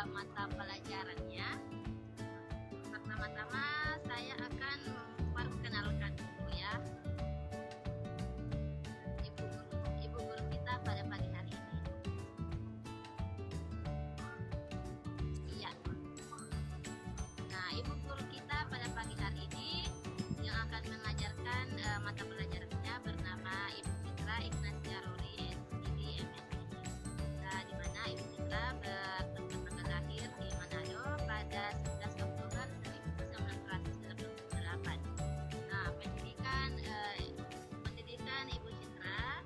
mata pelajarannya. Pertama-tama saya akan memperkenalkan dulu ya ibu guru kita pada pagi hari ini. Iya. Nah, ibu guru kita pada pagi hari ini yang akan mengajarkan mata pelajarannya bernama Ibu Citra Ignacia Roris, ID MSc. Nah, di mana Ibu Citra bertempat lahir di Manado pada 11 Oktober 1988. Nah, pendidikan Ibu Citra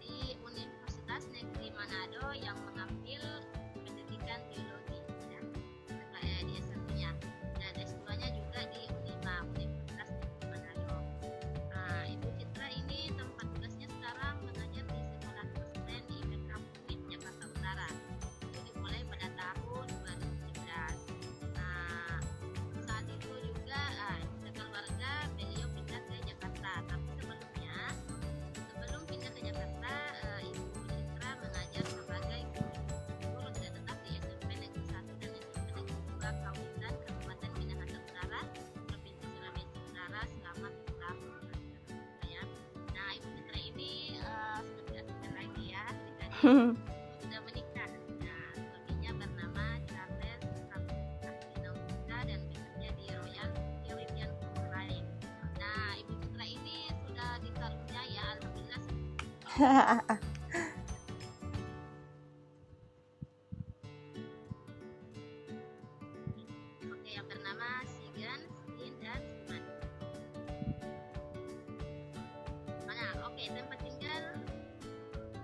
di Universitas Negeri Manado yang mengambil pendidikan teologi ya, di S1-nya, dan S2-nya juga di Unima, Universitas Negeri Manado. Nah, Ibu Citra ini tempat tugasnya sekarang mengajar di Sekolah Kristen IPK Pluit, Jakarta Utara. Itu dimulai pada tahun 2017. Nah, saat itu juga sekeluarga beliau pindah ke Jakarta. Tapi sebelum pindah ke Jakarta, Ibu Citra mengajar sebagai guru tidak tetap di SMP Negeri 1 dan SMP Negeri 2 Kawitan, Kabupaten Minahasa Utara, Provinsi Sulawesi Utara selama 7 tahun. Ya. Nah, Ibu Citra ini sudah lagi ya, sudah menikah. Nah, suaminya bernama Charles Saputra dan bekerja di Royal Caribbean Cruise Line. Nah, Ibu Citra ini sudah dikaruniai ya, alhamdulillah. Oke, yang bernama Sigan, Sin, dan Siman. Mana? Oke, tempat tinggal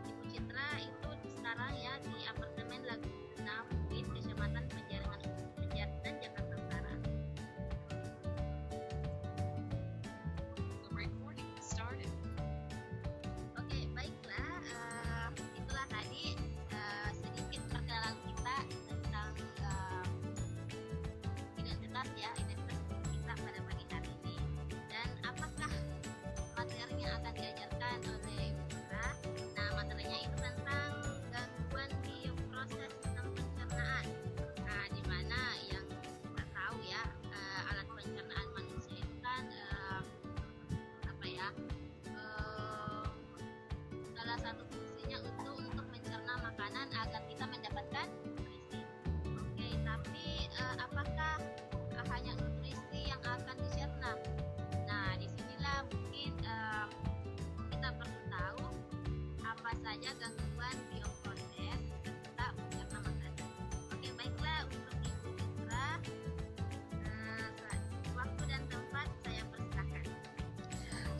Ibu Citra itu sekarang ya di apartemen Laguna Pluit, Kecamatan Penjaringan, Jakarta Utara. Oke, baiklah. Itulah tadi sedikit perkenalan kita tentang identitas kita pada pagi hari ini, dan apakah materi yang akan diajarkan oleh Ibu Citra. Nah, materinya itu tentang gangguan bioproses sistem pencernaan. Nah, di mana yang kita tahu ya, alat pencernaan manusia itu kan salah satu fungsinya untuk mencerna makanan agar kita mendapatkan nutrisi. Oke, tapi apakah hanya nutrisi yang akan dicerna? Nah, disinilah mungkin kita perlu tahu apa saja gangguan bioproses ketika mencerna makanan. Oke, baiklah, untuk Ibu Citra, waktu dan tempat saya persilakan.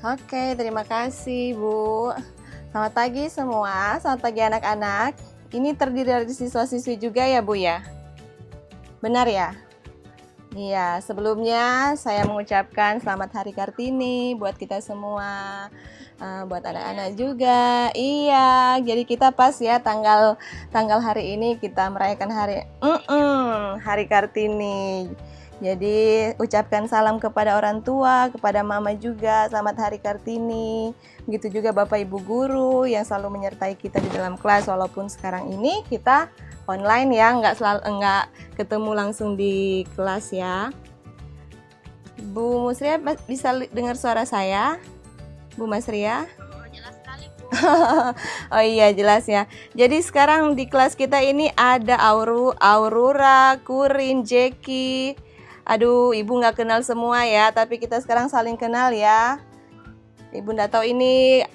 Oke, terima kasih Bu. Selamat pagi semua, selamat pagi anak-anak. Ini terdiri dari siswa-siswi juga ya Bu ya? Benar ya? Iya, sebelumnya saya mengucapkan selamat Hari Kartini buat kita semua, buat anak-anak juga. Iya, jadi kita pas ya tanggal hari ini kita merayakan Hari Kartini. Jadi ucapkan salam kepada orang tua, kepada mama juga, selamat Hari Kartini. Begitu juga Bapak Ibu guru yang selalu menyertai kita di dalam kelas, walaupun sekarang ini kita online ya, nggak ketemu langsung di kelas ya. Bu Musria bisa dengar suara saya? Bu Masria? Jelas sekali, Bu. Oh iya, jelas ya. Jadi sekarang di kelas kita ini ada Aurora, Kurin, Jackie. Aduh, Ibu nggak kenal semua ya, tapi kita sekarang saling kenal ya. Ibu nggak tahu ini,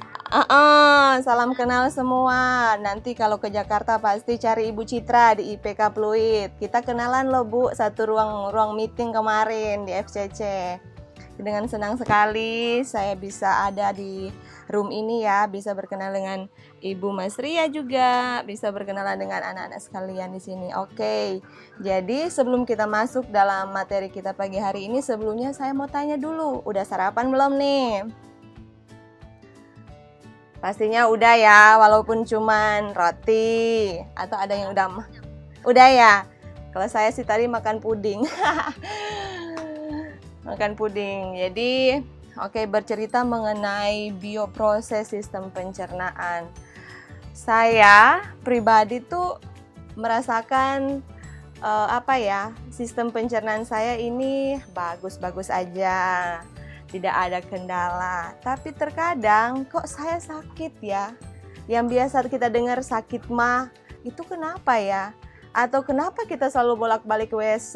salam kenal semua. Nanti kalau ke Jakarta pasti cari Ibu Citra di IPK Pluit. Kita kenalan loh Bu, satu ruang meeting kemarin di FCC. Dengan senang sekali saya bisa ada di room ini ya, bisa berkenalan dengan Ibu Masria juga, bisa berkenalan dengan anak-anak sekalian di sini. Oke, jadi sebelum kita masuk dalam materi kita pagi hari ini, sebelumnya saya mau tanya dulu, udah sarapan belum nih? Pastinya udah ya, walaupun cuman roti atau ada yang udah ya. Kalau saya sih tadi makan puding. Makan puding. Jadi, bercerita mengenai bioproses sistem pencernaan. Saya pribadi tuh merasakan sistem pencernaan saya ini bagus-bagus aja, tidak ada kendala. Tapi terkadang kok saya sakit ya? Yang biasa kita dengar sakit mah, itu kenapa ya? Atau kenapa kita selalu bolak-balik WC?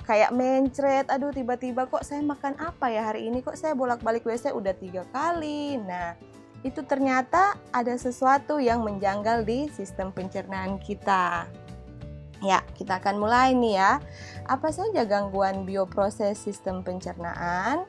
Kayak mencret, aduh tiba-tiba kok saya makan apa ya hari ini? Kok saya bolak-balik WC udah 3 kali? Nah, itu ternyata ada sesuatu yang menjanggal di sistem pencernaan kita. Ya, kita akan mulai nih ya. Apa saja gangguan bioproses sistem pencernaan?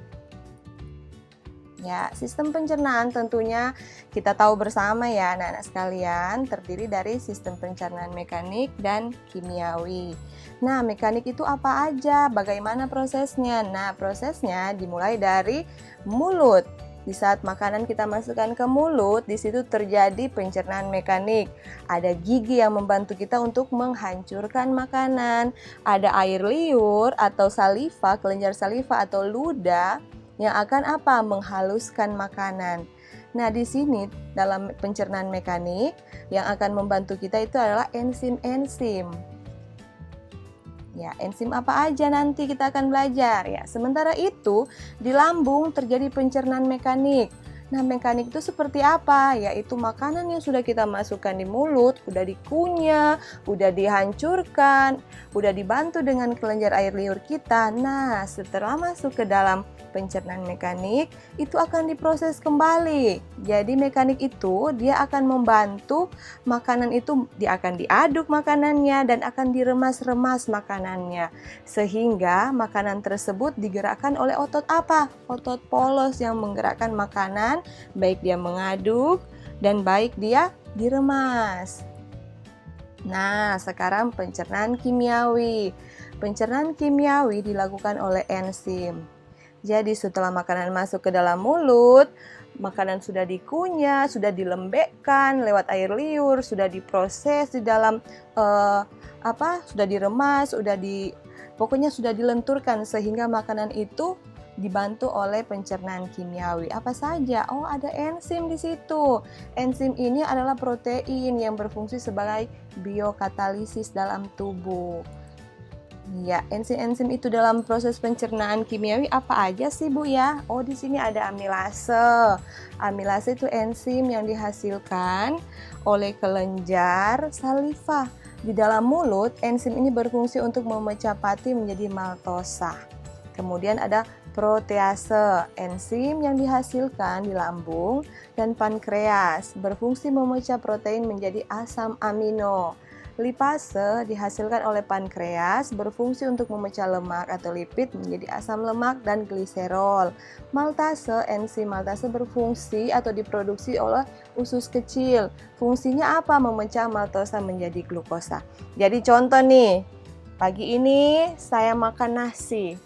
Ya, sistem pencernaan tentunya kita tahu bersama ya anak-anak sekalian, terdiri dari sistem pencernaan mekanik dan kimiawi. Nah, mekanik itu apa aja? Bagaimana prosesnya? Nah, prosesnya dimulai dari mulut. Di saat makanan kita masukkan ke mulut, di situ terjadi pencernaan mekanik. Ada gigi yang membantu kita untuk menghancurkan makanan. Ada air liur atau saliva, kelenjar saliva atau ludah yang akan menghaluskan makanan. Nah, di sini dalam pencernaan mekanik yang akan membantu kita itu adalah enzim-enzim. Ya, enzim apa aja nanti kita akan belajar ya. Sementara itu, di lambung terjadi pencernaan mekanik. Nah, mekanik itu seperti apa? Yaitu makanan yang sudah kita masukkan di mulut, udah dikunyah, udah dihancurkan, udah dibantu dengan kelenjar air liur kita. Nah, setelah masuk ke dalam pencernaan mekanik, itu akan diproses kembali. Jadi mekanik itu dia akan membantu makanan itu, dia akan diaduk makanannya dan akan diremas-remas makanannya. Sehingga makanan tersebut digerakkan oleh otot apa? Otot polos yang menggerakkan makanan, baik dia mengaduk dan baik dia diremas. Nah, sekarang pencernaan kimiawi. Pencernaan kimiawi dilakukan oleh enzim. Jadi setelah makanan masuk ke dalam mulut, makanan sudah dikunyah, sudah dilembekkan lewat air liur, sudah diproses di dalam sudah diremas, pokoknya sudah dilenturkan sehingga makanan itu dibantu oleh pencernaan kimiawi. Apa saja? Oh, ada enzim di situ. Enzim ini adalah protein yang berfungsi sebagai biokatalisis dalam tubuh. Ya, enzim-enzim itu dalam proses pencernaan kimiawi apa aja sih, Bu ya? Oh, di sini ada amilase. Amilase itu enzim yang dihasilkan oleh kelenjar saliva. Di dalam mulut, enzim ini berfungsi untuk memecah pati menjadi maltosa. Kemudian ada protease, enzim yang dihasilkan di lambung dan pankreas, berfungsi memecah protein menjadi asam amino. Lipase dihasilkan oleh pankreas, berfungsi untuk memecah lemak atau lipid menjadi asam lemak dan gliserol. Maltase, enzim maltase berfungsi atau diproduksi oleh usus kecil. Fungsinya apa? Memecah maltosa menjadi glukosa. Jadi contoh nih, pagi ini saya makan nasi.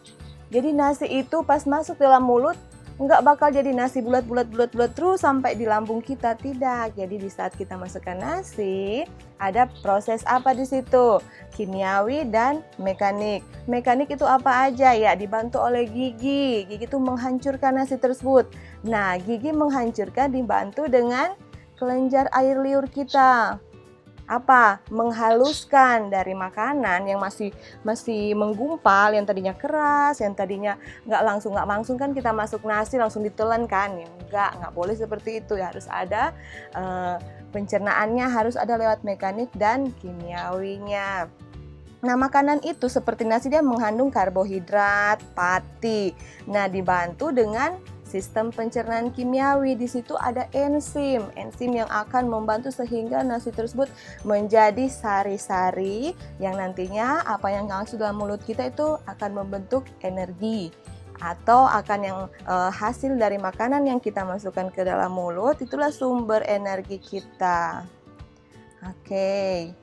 Jadi nasi itu pas masuk dalam mulut nggak bakal jadi nasi bulat terus sampai di lambung kita, tidak. Jadi di saat kita masukkan nasi, ada proses apa di situ? Kimiawi dan mekanik. Mekanik itu apa aja ya? Dibantu oleh gigi. Gigi itu menghancurkan nasi tersebut. Nah, gigi menghancurkan dibantu dengan kelenjar air liur kita. Menghaluskan dari makanan yang masih menggumpal, yang tadinya keras, yang tadinya nggak langsung kan kita masuk nasi langsung ditelan kan, nggak boleh seperti itu ya, harus ada pencernaannya, harus ada lewat mekanik dan kimiawinya. Nah, makanan itu seperti nasi dia mengandung karbohidrat, pati. Nah, dibantu dengan sistem pencernaan kimiawi. Di situ ada enzim yang akan membantu sehingga nasi tersebut menjadi sari-sari yang nantinya apa yang masuk dalam mulut kita itu akan membentuk energi, atau akan yang hasil dari makanan yang kita masukkan ke dalam mulut itulah sumber energi kita. Oke.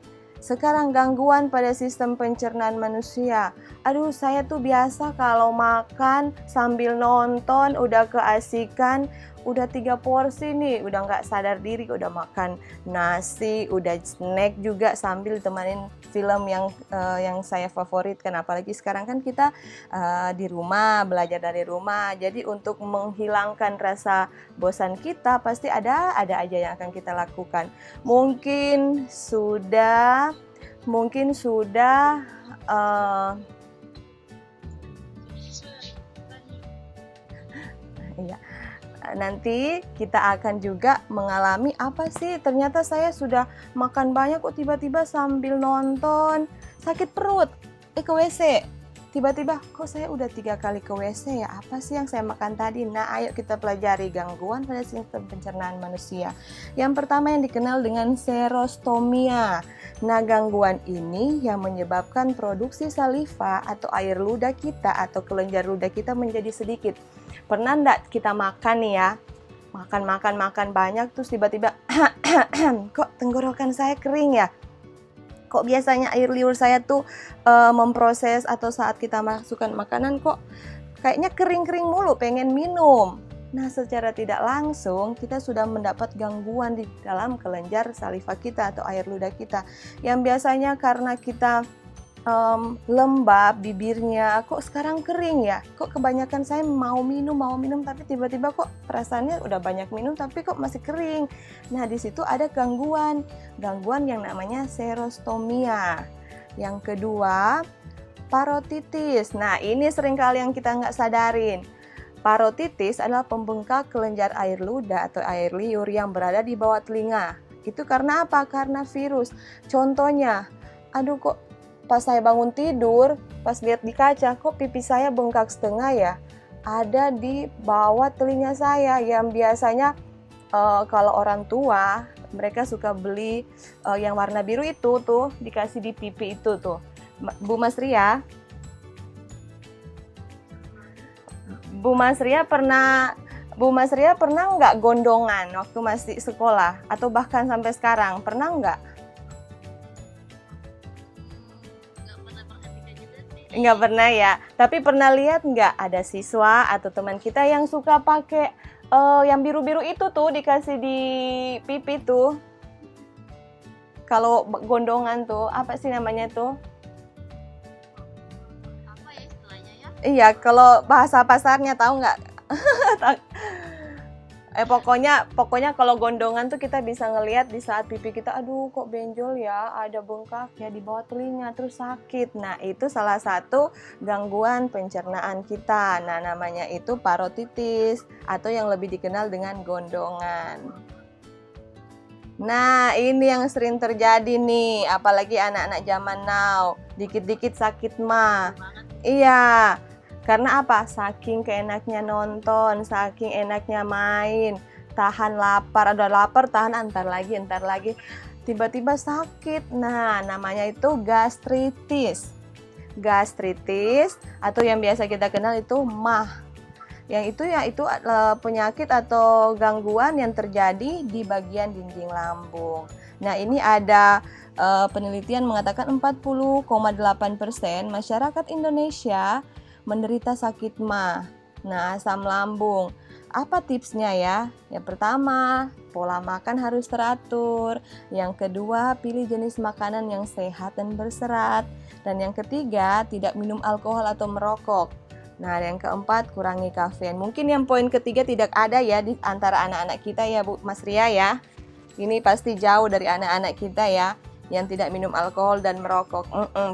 Sekarang gangguan pada sistem pencernaan manusia. Aduh, saya tuh biasa kalau makan sambil nonton, udah keasikan, udah 3 porsi nih, udah nggak sadar diri, udah makan nasi, udah snack juga sambil temanin film yang saya favoritkan. Apalagi sekarang kan kita di rumah, belajar dari rumah. Jadi untuk menghilangkan rasa bosan kita, pasti ada aja yang akan kita lakukan. Mungkin sudah mungkin sudah iya. Nanti kita akan juga mengalami apa sih, ternyata saya sudah makan banyak kok tiba-tiba sambil nonton sakit perut, ke WC. Tiba-tiba kok saya udah 3 kali ke WC ya, apa sih yang saya makan tadi? Nah, ayo kita pelajari gangguan pada sistem pencernaan manusia. Yang pertama yang dikenal dengan serostomia. Nah, gangguan ini yang menyebabkan produksi saliva atau air ludah kita atau kelenjar ludah kita menjadi sedikit. Pernah enggak kita makan nih ya, makan banyak terus tiba-tiba kok tenggorokan saya kering ya? Kok biasanya air liur saya tuh memproses atau saat kita masukkan makanan kok kayaknya kering-kering mulu, pengen minum. Nah, secara tidak langsung kita sudah mendapat gangguan di dalam kelenjar saliva kita atau air ludah kita. Yang biasanya karena kita lembab bibirnya, kok sekarang kering ya? Kok kebanyakan saya mau minum tapi tiba-tiba kok perasaannya udah banyak minum tapi kok masih kering. Nah, di situ ada gangguan yang namanya serostomia. Yang kedua, parotitis. Nah, ini seringkali yang kita nggak sadarin. Parotitis adalah pembengkak kelenjar air ludah atau air liur yang berada di bawah telinga. Itu karena apa? Karena virus. Contohnya, aduh kok pas saya bangun tidur, pas lihat di kaca, kok pipi saya bengkak setengah ya? Ada di bawah telinga saya yang biasanya kalau orang tua, mereka suka beli yang warna biru itu tuh, dikasih di pipi itu tuh. Bu Mas Ria pernah nggak gondongan waktu masih sekolah? Atau bahkan sampai sekarang, pernah nggak? Nggak pernah ya, tapi pernah lihat nggak ada siswa atau teman kita yang suka pakai yang biru-biru itu tuh dikasih di pipi tuh. Kalau gondongan tuh, apa sih namanya tuh? Apa ya istilahnya ya? Iya, kalau bahasa pasarnya tahu nggak? Pokoknya kalau gondongan tuh kita bisa ngelihat di saat pipi kita, aduh kok benjol ya, ada bengkak ya di bawah telinga, terus sakit. Nah, itu salah satu gangguan pencernaan kita. Nah, namanya itu parotitis atau yang lebih dikenal dengan gondongan. Nah, ini yang sering terjadi nih, apalagi anak-anak zaman now, dikit-dikit sakit mah. Iya. Karena apa? Saking keenaknya nonton, saking enaknya main, tahan lapar, ada lapar tahan antar lagi, tiba-tiba sakit. Nah, namanya itu gastritis. Gastritis atau yang biasa kita kenal itu MAH. Yang itu yaitu penyakit atau gangguan yang terjadi di bagian dinding lambung. Nah, ini ada penelitian mengatakan 40,8% masyarakat Indonesia menderita sakit MAH. Nah, asam lambung. Apa tipsnya ya? Yang pertama, pola makan harus teratur. Yang kedua, pilih jenis makanan yang sehat dan berserat. Dan yang ketiga, tidak minum alkohol atau merokok. Nah, yang keempat, kurangi kafein. Mungkin yang poin ketiga tidak ada ya di antara anak-anak kita ya, Bu Mas Ria ya. Ini pasti jauh dari anak-anak kita ya, yang tidak minum alkohol dan merokok.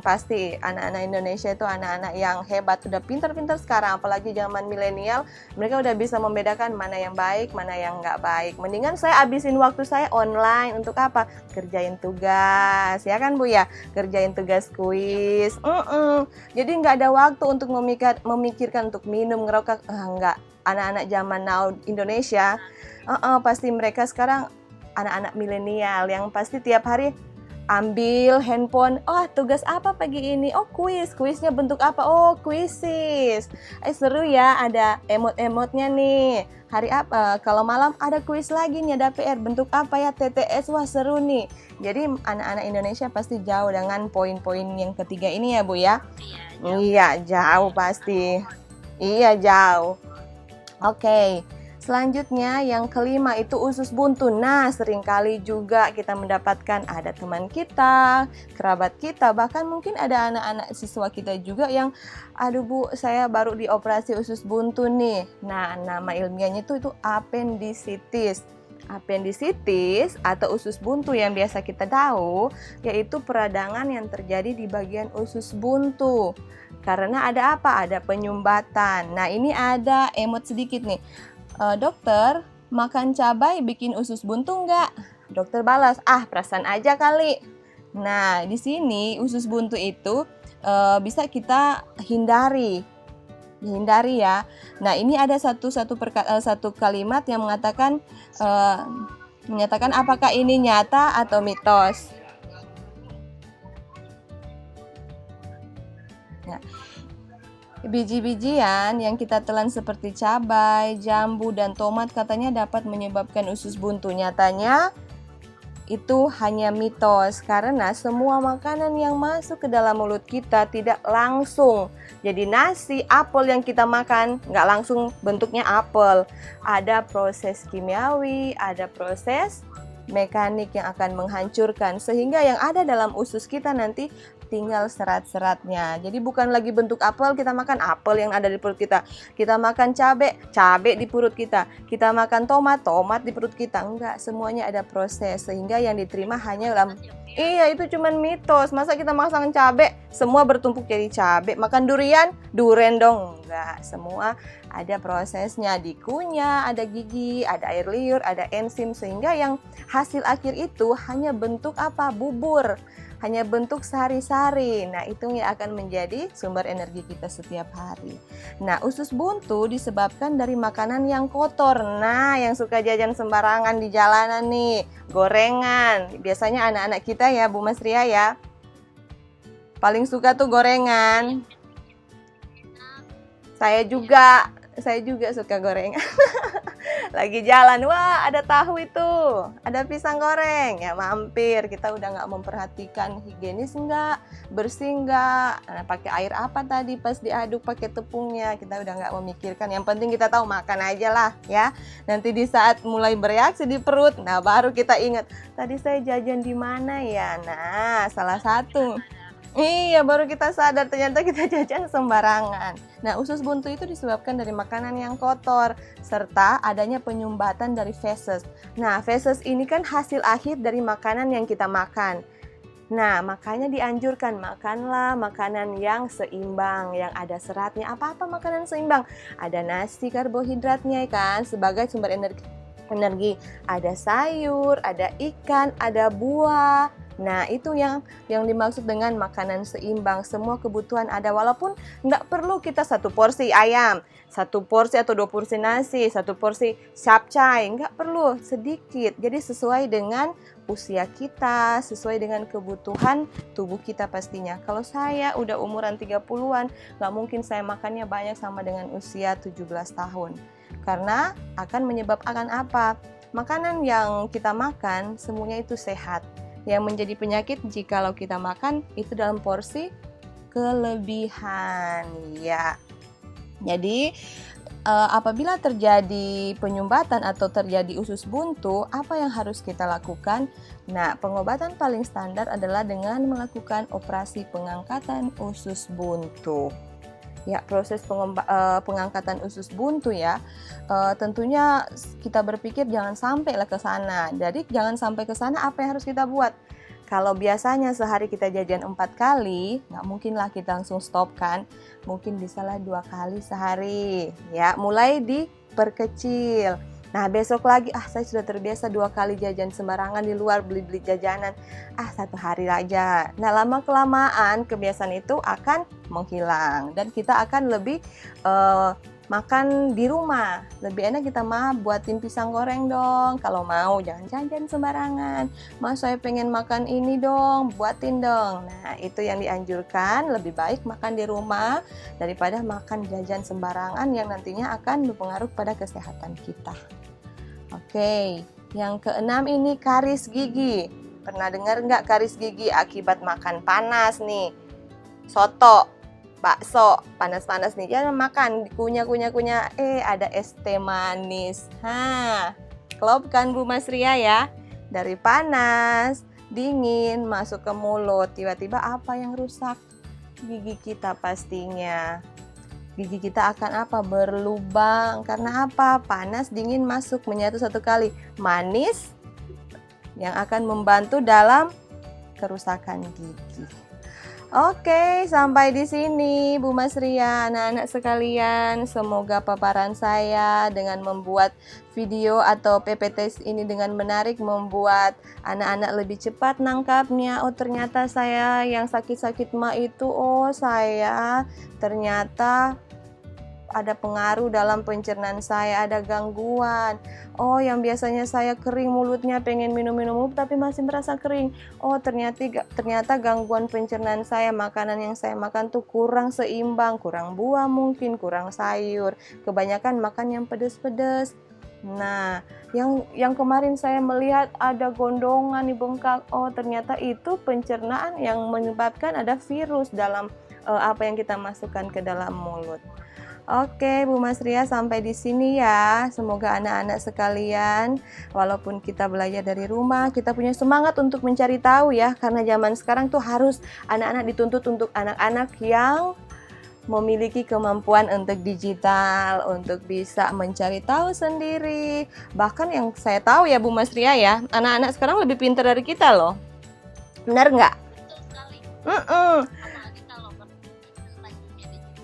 Pasti anak-anak Indonesia itu anak-anak yang hebat, udah pintar-pintar sekarang, apalagi zaman milenial, mereka udah bisa membedakan mana yang baik, mana yang nggak baik. Mendingan saya habisin waktu saya online untuk apa? Kerjain tugas, ya kan Bu ya? Kerjain tugas kuis. Jadi nggak ada waktu untuk memikirkan untuk minum, ngerokok. Nggak. Anak-anak zaman now Indonesia, pasti mereka sekarang anak-anak milenial yang pasti tiap hari ambil handphone, tugas apa pagi ini? Kuisnya bentuk apa? Kuisis. Seru ya, ada emot-emotnya nih. Hari apa? Kalau malam ada kuis lagi nih, ada PR bentuk apa ya? TTS, wah seru nih. Jadi anak-anak Indonesia pasti jauh dengan poin-poin yang ketiga ini ya Bu ya? Iya, jauh pasti. Iya, jauh. Oke. Selanjutnya yang kelima itu usus buntu. Nah, seringkali juga kita mendapatkan ada teman kita, kerabat kita, bahkan mungkin ada anak-anak siswa kita juga yang, aduh Bu, saya baru dioperasi usus buntu nih. Nah, nama ilmiahnya itu appendicitis. Apendisitis atau usus buntu yang biasa kita tahu yaitu peradangan yang terjadi di bagian usus buntu. Karena ada apa? Ada penyumbatan. Nah, ini ada emot sedikit nih. Dokter, makan cabai bikin usus buntu enggak? Dokter balas, perasaan aja kali. Nah, di sini usus buntu itu bisa kita hindari ya. Nah, ini ada satu kalimat yang menyatakan apakah ini nyata atau mitos. Nah, biji-bijian yang kita telan seperti cabai, jambu, dan tomat katanya dapat menyebabkan usus buntu. Nyatanya itu hanya mitos karena semua makanan yang masuk ke dalam mulut kita tidak langsung. Jadi nasi, apel yang kita makan nggak langsung bentuknya apel. Ada proses kimiawi, ada proses mekanik yang akan menghancurkan sehingga yang ada dalam usus kita nanti tinggal serat-seratnya. Jadi bukan lagi bentuk apel, kita makan apel yang ada di perut kita. Kita makan cabai di perut kita. Kita makan tomat di perut kita. Enggak, semuanya ada proses sehingga yang diterima hanya dalam itu cuman mitos. Masa kita makan cabai semua bertumpuk jadi cabai? Makan durian dong. Enggak, semua ada prosesnya. Dikunyah, ada gigi, ada air liur, ada enzim sehingga yang hasil akhir itu hanya bentuk apa? Bubur. Hanya bentuk sari-sari. Nah, itu yang akan menjadi sumber energi kita setiap hari. Nah, usus buntu disebabkan dari makanan yang kotor. Nah, yang suka jajan sembarangan di jalanan nih, gorengan. Biasanya anak-anak kita ya, Bu Mas Ria ya, paling suka tuh gorengan. Saya juga suka gorengan. Lagi jalan, wah ada tahu itu, ada pisang goreng, ya mampir. Kita udah nggak memperhatikan higienis nggak, bersih nggak, pakai air apa tadi pas diaduk pakai tepungnya, kita udah nggak memikirkan. Yang penting kita tahu makan aja lah ya. Nanti di saat mulai bereaksi di perut, nah baru kita ingat tadi saya jajan di mana ya. Nah, salah satu. Iya, baru kita sadar ternyata kita jajan sembarangan. Nah, usus buntu itu disebabkan dari makanan yang kotor serta adanya penyumbatan dari feses. Nah, feses ini kan hasil akhir dari makanan yang kita makan. Nah, makanya dianjurkan makanlah makanan yang seimbang, yang ada seratnya. Apa-apa makanan seimbang? Ada nasi karbohidratnya kan sebagai sumber energi. Ada sayur, ada ikan, ada buah. Nah, itu yang dimaksud dengan makanan seimbang. Semua kebutuhan ada, walaupun nggak perlu kita satu porsi ayam, satu porsi atau 2 porsi nasi, satu porsi capcay, nggak perlu, sedikit. Jadi sesuai dengan usia kita, sesuai dengan kebutuhan tubuh kita pastinya. Kalau saya udah umuran 30-an, nggak mungkin saya makannya banyak sama dengan usia 17 tahun. Karena akan menyebabkan apa? Makanan yang kita makan semuanya itu sehat. Yang menjadi penyakit jikalau kita makan itu dalam porsi kelebihan ya. Jadi apabila terjadi penyumbatan atau terjadi usus buntu, apa yang harus kita lakukan? Nah, pengobatan paling standar adalah dengan melakukan operasi pengangkatan usus buntu. Ya, proses pengangkatan usus buntu ya, tentunya kita berpikir jangan sampailah ke sana. Jadi jangan sampai ke sana, apa yang harus kita buat? Kalau biasanya sehari kita jajan 4 kali, nggak mungkin lah kita langsung stop kan. Mungkin bisalah 2 kali sehari. Ya, mulai diperkecil. Nah, besok lagi, saya sudah terbiasa 2 kali jajan sembarangan di luar, beli-beli jajanan. 1 hari aja. Nah, lama-kelamaan kebiasaan itu akan menghilang. Dan kita akan lebih makan di rumah. Lebih enak kita buatin pisang goreng dong. Kalau mau, jangan jajan sembarangan. Mas, saya pengen makan ini dong, buatin dong. Nah, itu yang dianjurkan. Lebih baik makan di rumah daripada makan jajan sembarangan yang nantinya akan berpengaruh pada kesehatan kita. Oke, yang keenam ini karis gigi. Pernah dengar nggak karis gigi akibat makan panas nih? Soto, bakso, panas-panas nih, jangan makan, kunyah, ada es teh manis. Klop kan Bu Mas Ria ya? Dari panas, dingin, masuk ke mulut, tiba-tiba apa yang rusak? Gigi kita pastinya. Gigi kita akan apa? Berlubang. Karena apa? Panas dingin masuk menyatu satu kali. Manis yang akan membantu dalam kerusakan gigi. Oke, sampai di sini Bu Mas Ria, anak-anak sekalian. Semoga paparan saya dengan membuat video atau PPT ini dengan menarik membuat anak-anak lebih cepat nangkapnya. Oh, ternyata saya yang sakit-sakit mah itu, saya ternyata ada pengaruh dalam pencernaan saya, ada gangguan. Oh, yang biasanya saya kering mulutnya pengen minum-minum tapi masih merasa kering. Oh, ternyata gangguan pencernaan saya, makanan yang saya makan tuh kurang seimbang, kurang buah mungkin, kurang sayur. Kebanyakan makan yang pedas-pedas. Nah, yang kemarin saya melihat ada gondongan di bengkak. Oh, ternyata itu pencernaan yang menyebabkan ada virus dalam apa yang kita masukkan ke dalam mulut. Oke, Bu Mas Ria, sampai di sini ya. Semoga anak-anak sekalian, walaupun kita belajar dari rumah, kita punya semangat untuk mencari tahu ya. Karena zaman sekarang tuh harus anak-anak dituntut untuk anak-anak yang memiliki kemampuan untuk digital, untuk bisa mencari tahu sendiri. Bahkan yang saya tahu ya Bu Mas Ria ya, anak-anak sekarang lebih pintar dari kita loh. Benar nggak? Betul sekali. Apalagi kalau tentang dunia digital.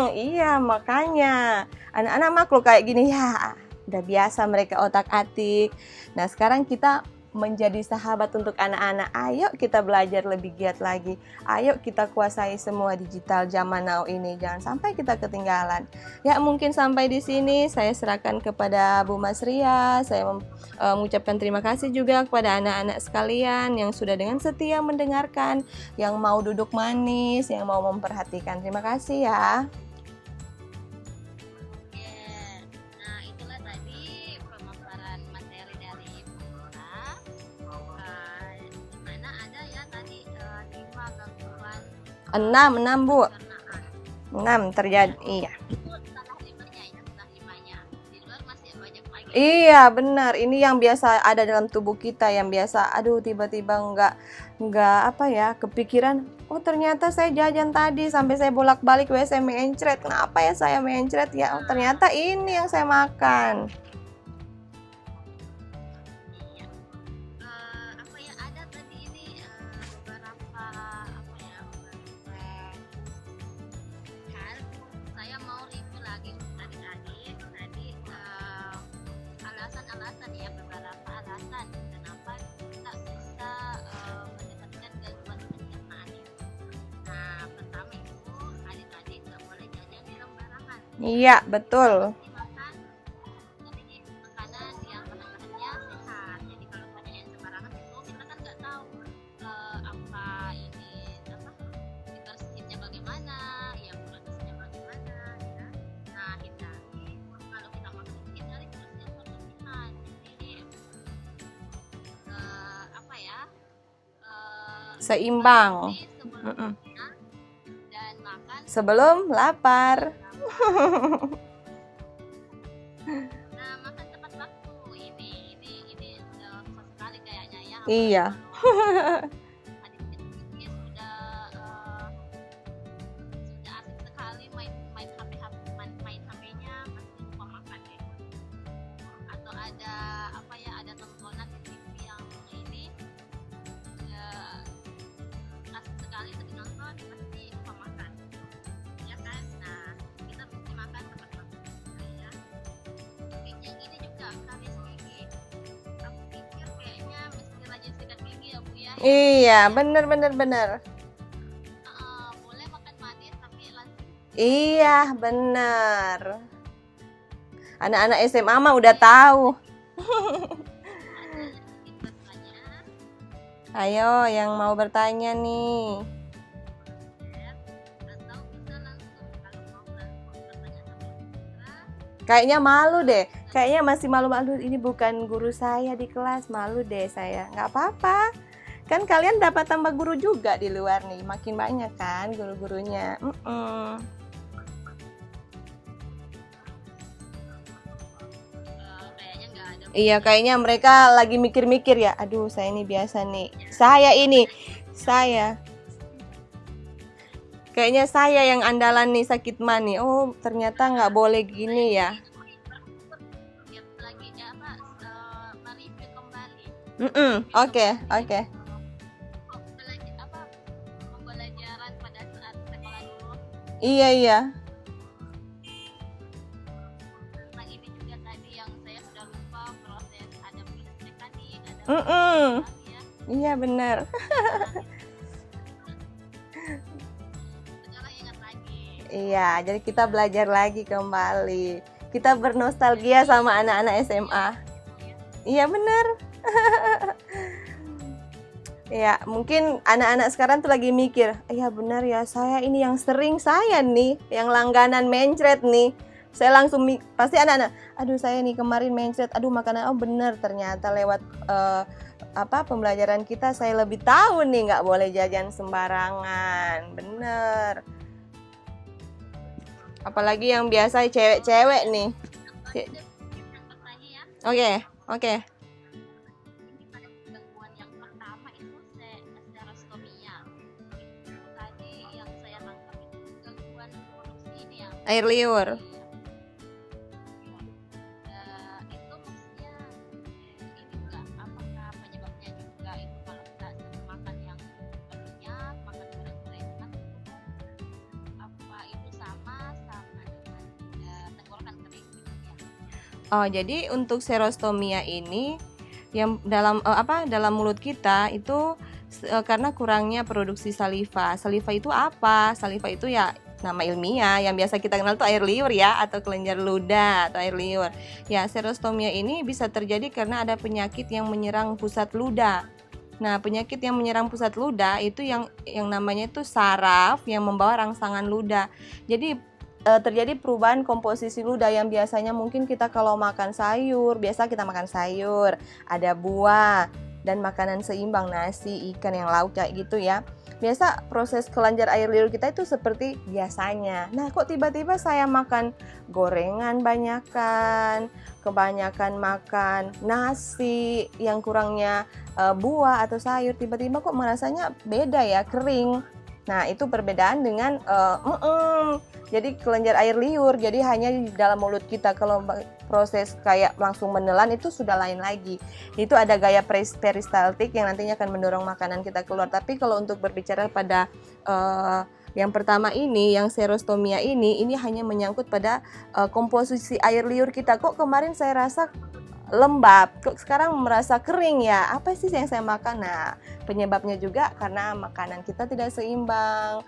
Iya, makanya anak-anak makhluk kayak gini ya, udah biasa mereka otak-atik. Nah, sekarang kita menjadi sahabat untuk anak-anak. Ayo kita belajar lebih giat lagi. Ayo kita kuasai semua digital zaman now ini. Jangan sampai kita ketinggalan. Ya, mungkin sampai di sini saya serahkan kepada Bu Mas Ria. Saya mengucapkan terima kasih juga kepada anak-anak sekalian yang sudah dengan setia mendengarkan, yang mau duduk manis, yang mau memperhatikan. Terima kasih ya. Nah, itulah tadi pemaparan materi dari Pura. Di mana ada ya tadi 5 gangguan 6 Bu. pencernaan. 6 terjadi. Iya. Itu setengah limanya ya, setengah limanya. Di luar masih banyak lagi. Iya, benar. Ini yang biasa ada dalam tubuh kita, yang biasa tiba-tiba nggak apa ya, kepikiran, oh ternyata saya jajan tadi sampai saya bolak-balik WC mencret. Kenapa ya saya mencret ya? Oh, ternyata ini yang saya makan. Iya. Apa ya, ada tadi ini beberapa apa ya, beberapa hal saya mau review lagi adik-adik tadi, alasan-alasan ya, beberapa alasan kenapa kita bisa mendapatkan gangguan pencernaan itu. Nah, pertama itu adik-adik nggak boleh jajan sembarangan. Iya, betul. Makan tapi makanan yang bahan-bahannya sehat. Jadi kalau banyak yang sembarangan itu kita kan nggak tahu apa ini apa dibersihnya bagaimana, ya produksinya bagaimana ya. Nah, hindari kalau kita makan itu hindari terus yang berlebihan. Jadi apa ya, Seimbang. berhenti sebelum Mm-mm. makan dan makan Sebelum lapar. Nah, makan tepat waktu. Ini susah sekali kayaknya ya. Iya. Adik-adik ini sudah asik sekali main HP-nya pasti lupa makan ya. Atau ada apa ya, ada tontonan di TV yang ini asik sekali ketika nonton pasti lupa makan. Ya kan? Nah, kita mesti makan tepat waktu ya. Yang ini juga kamis gigi. Aku pikir kayaknya mesti rajin sikat gigi ya Bu ya. Iya, benar. Boleh makan manis tapi langsung Iya, benar. Anak-anak SMA mah udah tahu. ada sedikit bertanya. Ayo, yang mau bertanya nih. Atau bisa langsung kalau mau langsung bertanya sama Putra. Kayaknya malu deh. Kayaknya masih malu-malu. Ini bukan guru saya di kelas. Malu deh saya. Nggak apa-apa. Kan kalian dapat tambah guru juga di luar nih. Makin banyak kan guru-gurunya. Kayaknya nggak ada. Iya, kayaknya mereka lagi mikir-mikir ya. Aduh, saya ini biasa nih. Saya Kayaknya saya yang andalan nih sakit mah nih. Oh, ternyata nggak boleh gini ya. Dia lagi mereview kembali Oke, oke. pembelajaran pada saat sekolah dulu. Iya, iya. Nah ini juga tadi yang saya sudah lupa proses ada minus mekanik, ada Mm-mm. ya. Iya, benar. Sekarang ingat lagi. Iya, jadi kita belajar lagi kembali. Kita bernostalgia sama anak-anak SMA. Iya, benar. Ya, mungkin anak-anak sekarang tuh lagi mikir, iya benar ya, saya ini yang sering saya nih, yang langganan mencret nih. Saya langsung pasti anak-anak, aduh saya nih kemarin mencret, aduh makanan, oh benar ternyata lewat pembelajaran kita saya lebih tahu nih nggak boleh jajan sembarangan, bener. Apalagi yang biasa cewek-cewek nih. Oke, oke. Ini pada gangguan yang pertama itu serostomia. Itu tadi yang saya tangkap itu gangguan produksi ini ya. Air liur. Itu maksudnya ini enggak apakah penyebabnya juga itu kalau kita sering makan yang berminyak, makan goreng-gorengan itu apa itu sama dengan tenggorokan kering gitu ya. Oh, jadi untuk serostomia ini yang dalam mulut kita itu karena kurangnya produksi saliva. Saliva itu apa? Saliva itu ya nama ilmiah yang biasa kita kenal tuh air liur ya, atau kelenjar ludah atau air liur. Ya, serostomia ini bisa terjadi karena ada penyakit yang menyerang pusat ludah. Nah, penyakit yang menyerang pusat ludah itu yang namanya itu saraf yang membawa rangsangan ludah. Jadi terjadi perubahan komposisi ludah yang biasanya mungkin kita kalau makan sayur, biasa kita makan sayur, ada buah dan makanan seimbang, nasi, ikan yang lauk kayak gitu ya. Biasa proses kelenjar air liur kita itu seperti biasanya. Nah, kok tiba-tiba saya makan gorengan kebanyakan makan nasi yang kurangnya buah atau sayur, tiba-tiba kok merasanya beda ya, kering. Nah, itu perbedaan dengan jadi kelenjar air liur, jadi hanya di dalam mulut kita. Kalau proses kayak langsung menelan itu sudah lain lagi. Itu ada gaya peristaltik yang nantinya akan mendorong makanan kita keluar. Tapi kalau untuk berbicara pada yang pertama ini, yang serostomia ini hanya menyangkut pada komposisi air liur kita. Kok kemarin saya rasa lembab, kok sekarang merasa kering ya, apa sih yang saya makan? Nah, penyebabnya juga karena makanan kita tidak seimbang,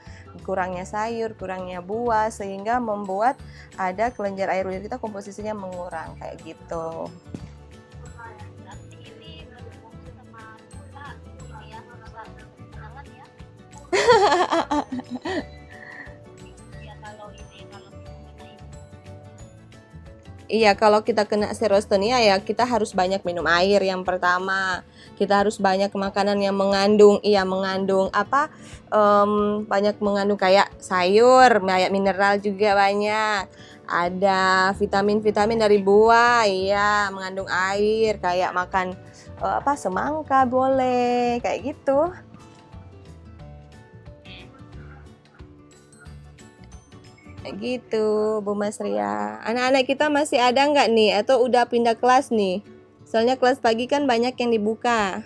kurangnya sayur, kurangnya buah, sehingga membuat ada kelenjar air liur kita komposisinya mengurang kayak gitu. Berarti ini berhubungan sama kita ini ya, jangan ya. Ya kalau kita ini. Iya, kalau kita kena serostomia ya kita harus banyak minum air yang pertama. Kita harus banyak makanan yang mengandung banyak mengandung kayak sayur, kayak mineral juga banyak. Ada vitamin-vitamin dari buah, iya, mengandung air, kayak makan semangka boleh, kayak gitu. Gitu, Bu Mas Ria. Anak-anak kita masih ada nggak nih? Atau udah pindah kelas nih? Soalnya kelas pagi kan banyak yang dibuka.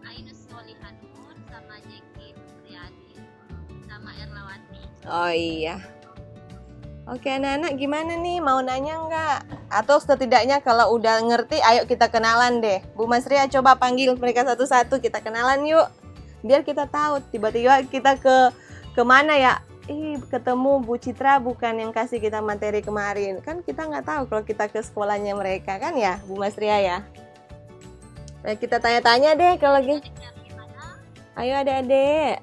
Ainus Solihanur sama Jeki Priadi sama Erlawati. Oh iya. Oke anak-anak gimana nih? Mau nanya nggak? Atau setidaknya kalau udah ngerti, ayo kita kenalan deh. Bu Mas Ria coba panggil mereka satu-satu, kita kenalan yuk. Biar kita tahu, tiba-tiba kita ke mana ya? Ketemu Bu Citra bukan yang kasih kita materi kemarin. Kan kita nggak tahu kalau kita ke sekolahnya mereka kan ya, Bu Mas Ria ya. Nah, kita tanya-tanya deh kalau gitu. Ayo adik-adik.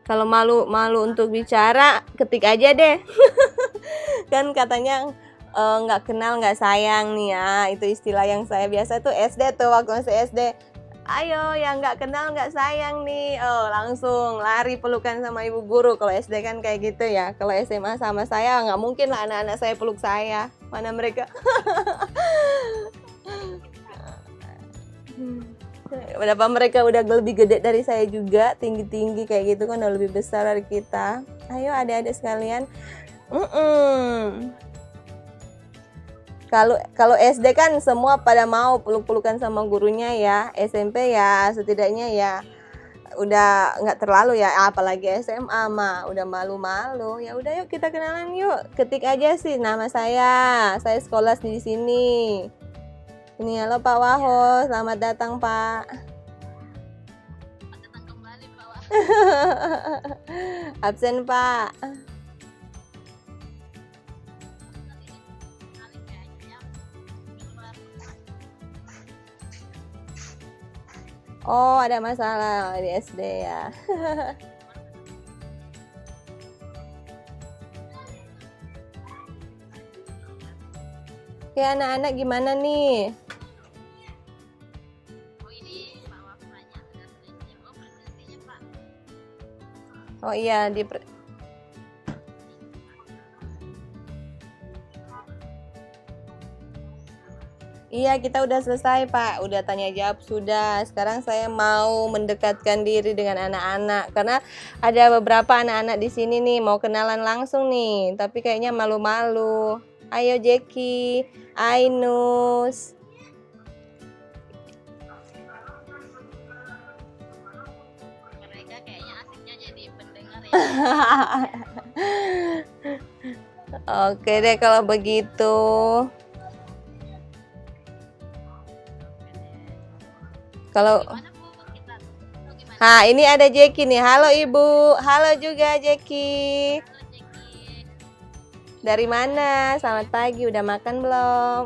Kalau malu untuk bicara, ketik aja deh. Kan katanya nggak kenal nggak sayang nih ya. Itu istilah yang saya biasa tuh SD tuh, waktu masih SD. Ayo, yang nggak kenal nggak sayang nih. Oh, langsung lari pelukan sama ibu guru. Kalau SD kan kayak gitu ya. Kalau SMA sama saya nggak mungkin lah anak-anak saya peluk saya. Mana mereka? Berapa mereka udah lebih gede dari saya juga, tinggi-tinggi kayak gitu kan, udah lebih besar dari kita. Ayo adik-adik sekalian. Kalau SD kan semua pada mau peluk-pelukan sama gurunya ya. SMP ya setidaknya ya udah nggak terlalu ya, apalagi SMA mah udah malu-malu. Ya udah yuk kita kenalan yuk. Ketik aja sih nama saya. Saya sekolah di sini. Ini halo Pak Waho, selamat datang Pak. Selamat datang kembali Pak Wah. Absen Pak. Oh, ada masalah di SD ya. Oke, anak-anak gimana nih? Oh ini Pak Wah banyak sudah selesai. Oh presentasinya Pak. Oh iya, Iya, kita udah selesai, Pak. Udah tanya jawab sudah. Sekarang saya mau mendekatkan diri dengan anak-anak karena ada beberapa anak-anak di sini nih mau kenalan langsung nih, tapi kayaknya malu-malu. Ayo Jeki, Ainus. Mereka kayaknya asiknya jadi pendengar ya. Oke deh kalau begitu. Kalau Gimana Bu kita? Oh, gimana? ini ada Jeki nih. Halo Ibu. Halo juga Jeki. Halo Jeki. Dari mana? Selamat pagi. Udah makan belum?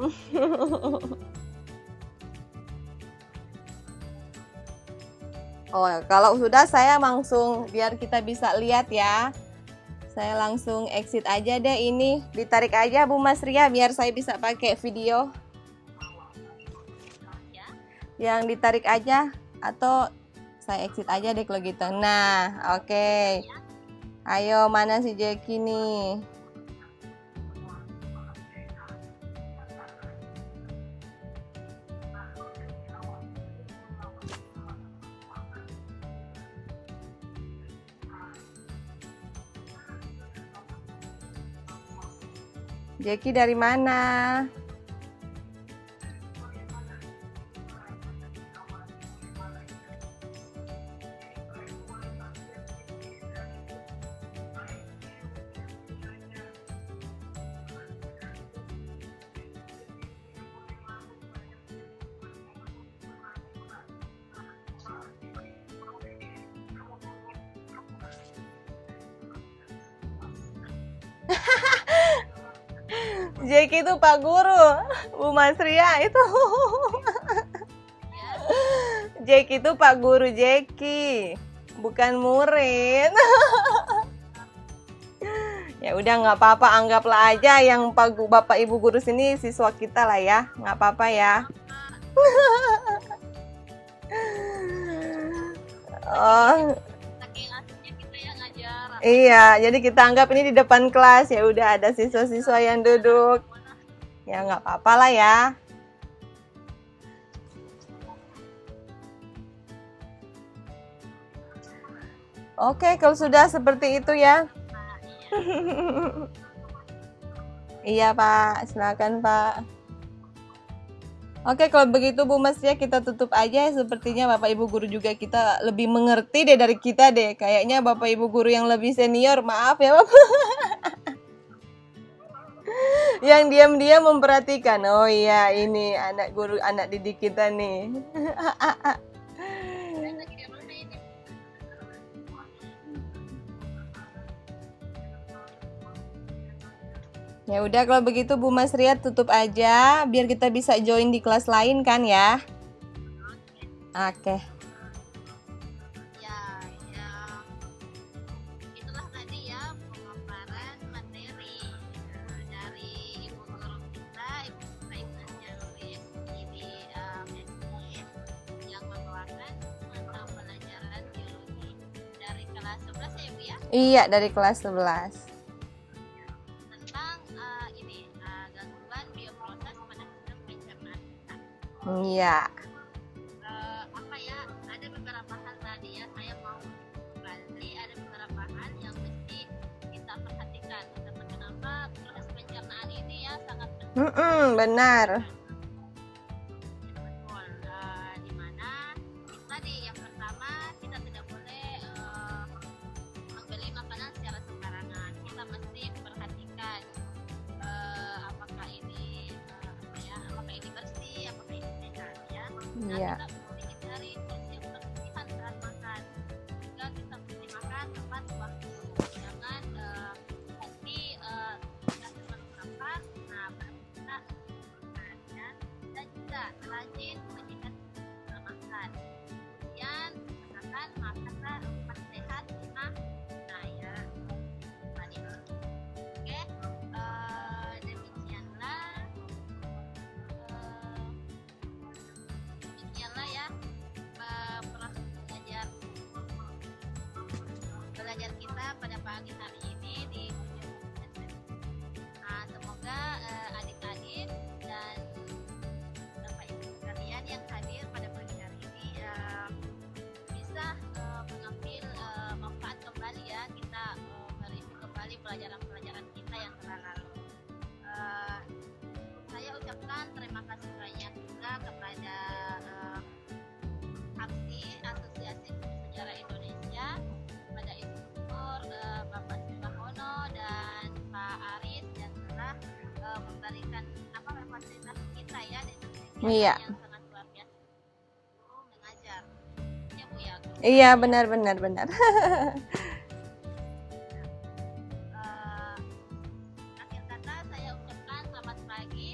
Oh, kalau sudah saya langsung biar kita bisa lihat ya. Saya langsung exit aja deh ini. Ditarik aja Bu Mas Ria biar saya bisa pakai video. Ya. Yang ditarik aja atau saya exit aja deh kalau gitu. Nah, oke. Ayo mana si Jeki nih? Jeki dari mana? Jeki itu Pak Guru, Bu Mas Ria itu. Jeki itu Pak Guru Jeki, bukan murid. Ya udah nggak apa-apa, anggaplah aja yang Bapak Ibu guru sini siswa kita lah ya, nggak apa-apa ya. Oh. Saking asiknya kita ya ngajar. Iya, jadi kita anggap ini di depan kelas ya udah ada siswa-siswa yang duduk. Ya nggak apa-apa lah ya. Oke, kalau sudah seperti itu ya. Iya Pak, silakan Pak. Oke, kalau begitu Bu Mas ya kita tutup aja. Sepertinya Bapak Ibu guru juga kita lebih mengerti deh dari kita deh. Kayaknya Bapak Ibu guru yang lebih senior, maaf ya Bapak. Yang diam-diam memperhatikan. Oh iya, ini anak guru, anak didik kita nih. Ya udah kalau begitu Bu Mas Ria tutup aja biar kita bisa join di kelas lain kan ya. Oke. Ya, itulah tadi ya pemaparan materi dari ibu guru kita, Ibu Raina Jaruri di SD yang membawakan kelas 11 ya Bu ya, Iya, dari kelas 11. tentang gangguan bioproses pada sistem pencernaan kita. Iya. Ada beberapa hal tadi ya, saya mau kembali, ada beberapa hal yang mesti kita perhatikan. Kenapa proses pencernaan ini ya sangat penting. Benar. Betul. Di mana tadi yang pertama kita tidak boleh membeli makanan secara sembarangan. Kita mesti perhatikan apakah ini apakah ini bersih, apakah ini sehat ya. Nah, Iya. kita mesti hindari porsi yang berlebihan saat makan. Juga kita mesti makan tepat waktu. Jangan nanti kita terlalu lapar, nah baru kita makan ya. Dan juga rajin menjaga makan. Kemudian makanlah makan sehat, lima nah ya tadi. Oke, demikianlah ya proses belajar kita pada pagi hari ini di semoga adik-adik dan Bapak Ibu sekalian yang hadir pada pagi hari ini bisa mengambil manfaat kembali ya, kita mereview kembali pelajaran-pelajaran kita yang telah lalu. Saya ucapkan terima kasih banyak juga kepada Asosiasi Guru Sejarah Indonesia, kepada instruktur Bapak Subahono dan Pak Aris yang telah memberikan fasilitas kita ya di Iya. yang sangat luar biasa guru mengajar ya Bu ya. Iya, benar. Akhir kata saya ucapkan selamat pagi,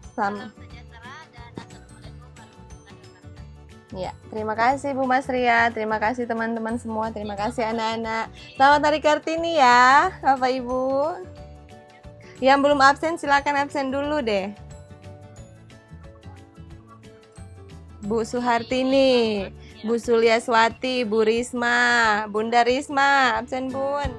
Selamat. salam sejahtera dan assalamualaikum warahmatullahi wabarakatuh. Ya, terima kasih Bu Mas Ria, terima kasih teman-teman semua, terima kasih anak-anak. Selamat Hari Kartini ya, Bapak Ibu. Yang belum absen silakan absen dulu deh. Bu Suhartini, Bu Suliaswati, Bu Risma, Bunda Risma, absen Bun.